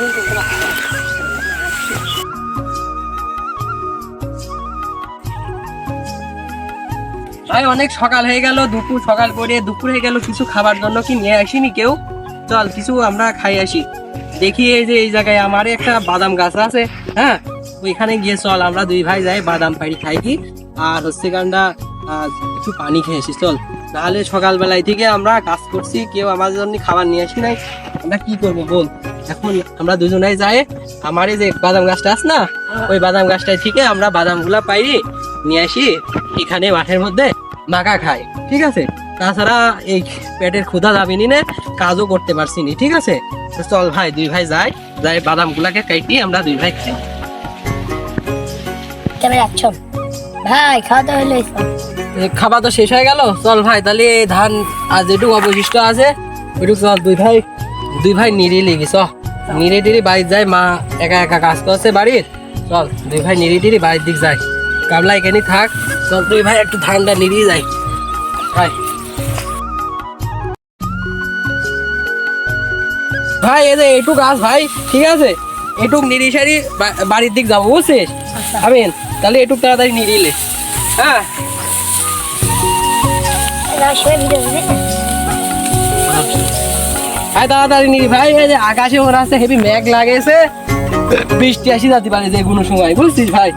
ভাই অনেক সকাল হয়ে গেল, সকাল করে দুপুর হয়ে গেল, কিছু খাবার জন্য কি নিয়ে আসিনি কেউ? চল কিছু আমরা খাই আসি। দেখি এই যে এই জায়গায় আমার একটা বাদাম গাছ আছে, হ্যাঁ ওইখানে গিয়ে চল আমরা দুই ভাই যাই বাদাম পাড়ি খাই কি, আর হচ্ছে গান্ডা একটু পানি খেয়ে আসি চল। নাহলে সকালবেলায় থেকে আমরা কাজ করছি, কেউ আমাদের জন্য খাবার নিয়ে আসি নাই, আমরা কি করবো বল? এখন আমরা দুজনেই যাই, আমার এই যে বাদাম গাছটা আছে না, ওই বাদাম গাছটায় থেকে আমরা বাদাম গুলা পাইরি নিয়ে আসি, এখানে মাঠের মধ্যে মাখা খাই, ঠিক আছে? তাছাড়া এই পেটের ক্ষুধা যাবিনি না, কাজও করতে পারছি নি, ঠিক আছে? তো চল ভাই দুই ভাই যাই বাদাম গুলাকে কাটি আমরা দুই ভাই খাই। কেমন যাচ্ছ ভাই? খাওয়া দাওয়া হলো? খাবার তো শেষ হয়ে গেল, চল ভাই তাহলে ধান আর যেটুকু অবশিষ্ট আছে ওইটুকু চল দুই ভাই নিড়ি লেগে চ, নিড়ে টিড়ি বাড়ির যাই, মা একা একা কাজ করছে বাড়ির, চল দুই ভাই নিড়ি টিড়ি বাড়ির দিক যাই, কামলা এখানে থাক, চল দুই ভাই একটু ধানটা নিড়িয়ে যাই ভাই। ভাই এই যে এইটুক গাছ ভাই, ঠিক আছে? এটুক নিড়ি সারি বাড়ির দিক যাবো, বুঝছিস? আমিন তাহলে এটুক তাড়াতাড়ি নিড়িলে, হ্যাঁ ভাই তাড়াতাড়ি নিড়ি ভাই। এই যে আকাশে ওর আছে হেভি মেঘ লাগেছে, বৃষ্টি আসি যেতে পারে যে কোনো সময়, বুঝছিস ভাই?